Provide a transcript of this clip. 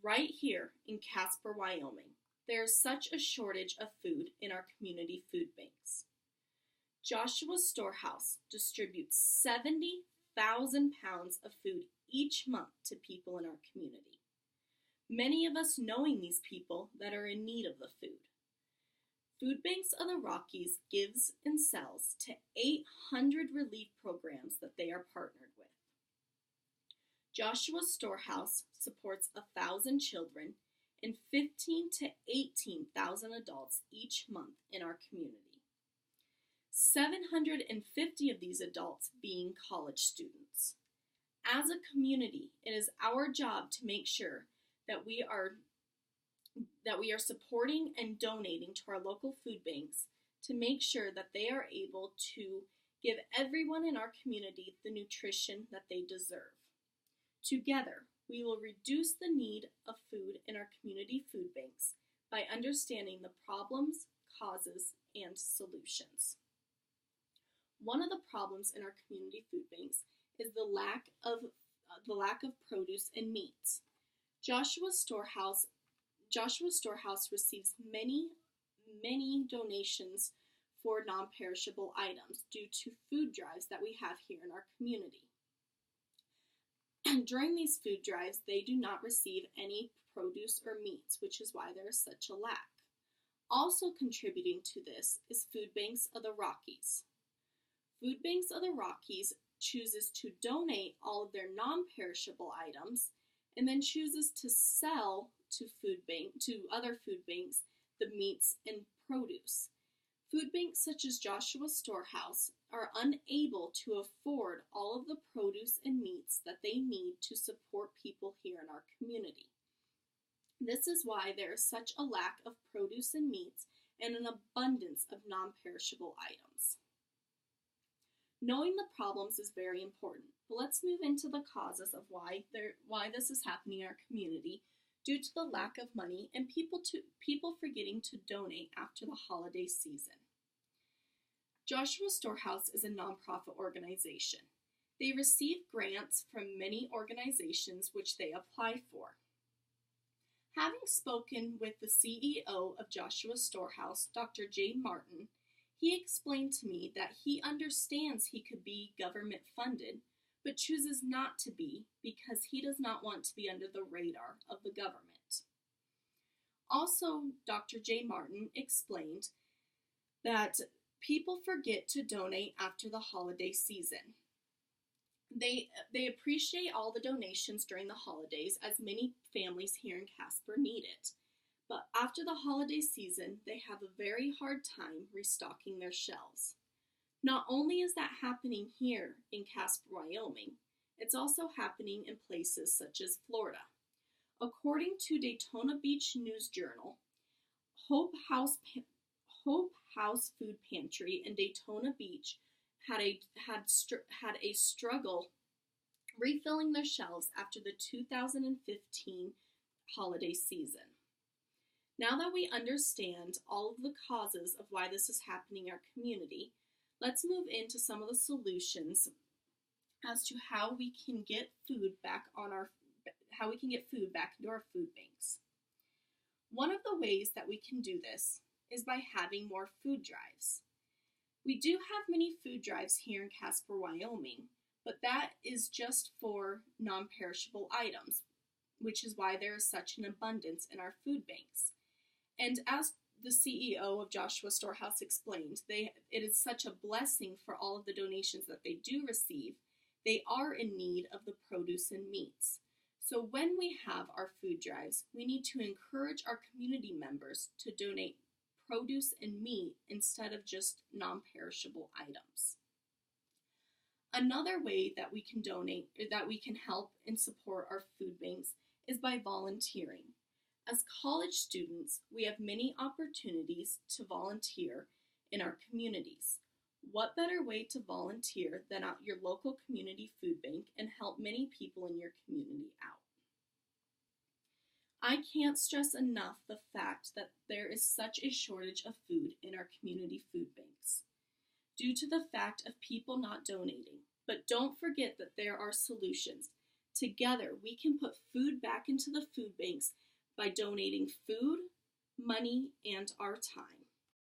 Right here in Casper, Wyoming, there is such a shortage of food in our community food banks. Joshua's Storehouse distributes 70,000 pounds of food each month to people in our community. Many of us knowing these people that are in need of the food. Food Banks of the Rockies gives and sells to 800 relief programs that they are partnered with. Joshua's Storehouse supports 1,000 children and 15 to 18,000 adults each month in our community. 750 of these adults being college students. As a community, it is our job to make sure that we are supporting and donating to our local food banks to make sure that they are able to give everyone in our community the nutrition that they deserve. Together, we will reduce the need of food in our community food banks by understanding the problems, causes, and solutions. One of the problems in our community food banks is the lack of produce and meats. Joshua's Storehouse receives many donations for non-perishable items due to food drives that we have here in our community. During these food drives, they do not receive any produce or meats, which is why there is such a lack. Also contributing to this is Food Banks of the Rockies. Food Banks of the Rockies chooses to donate all of their non-perishable items and then chooses to sell to other food banks the meats and produce. Food banks such as Joshua's Storehouse are unable to afford all of the produce and meats that they need to support people here in our community. This is why there is such a lack of produce and meats and an abundance of non-perishable items. Knowing the problems is very important, but let's move into the causes of why this is happening in our community due to the lack of money and people forgetting to donate after the holiday season. Joshua Storehouse is a nonprofit organization. They receive grants from many organizations which they apply for. Having spoken with the CEO of Joshua Storehouse, Dr. Jay Martin, he explained to me that he understands he could be government funded, but chooses not to be because he does not want to be under the radar of the government. Also, Dr. Jay Martin explained that people forget to donate after the holiday season. They appreciate all the donations during the holidays, as many families here in Casper need it. But after the holiday season, they have a very hard time restocking their shelves. Not only is that happening here in Casper, Wyoming, it's also happening in places such as Florida. According to Daytona Beach News Journal, Hope House Food Pantry in Daytona Beach had a struggle refilling their shelves after the 2015 holiday season. Now that we understand all of the causes of why this is happening in our community, let's move into some of the solutions as to how we can get food back into our food banks. One of the ways that we can do this is by having more food drives. We do have many food drives here in Casper, Wyoming, but that is just for non-perishable items, which is why there is such an abundance in our food banks. And as the CEO of Joshua Storehouse explained, it is such a blessing for all of the donations that they do receive. They are in need of the produce and meats. So when we have our food drives, we need to encourage our community members to donate produce and meat instead of just non-perishable items. Another way that we can donate, or that we can help and support our food banks, is by volunteering. As college students, we have many opportunities to volunteer in our communities. What better way to volunteer than at your local community food bank and help many people in your community out? I can't stress enough the fact that there is such a shortage of food in our community food banks due to the fact of people not donating. But don't forget that there are solutions. Together, we can put food back into the food banks by donating food, money, and our time.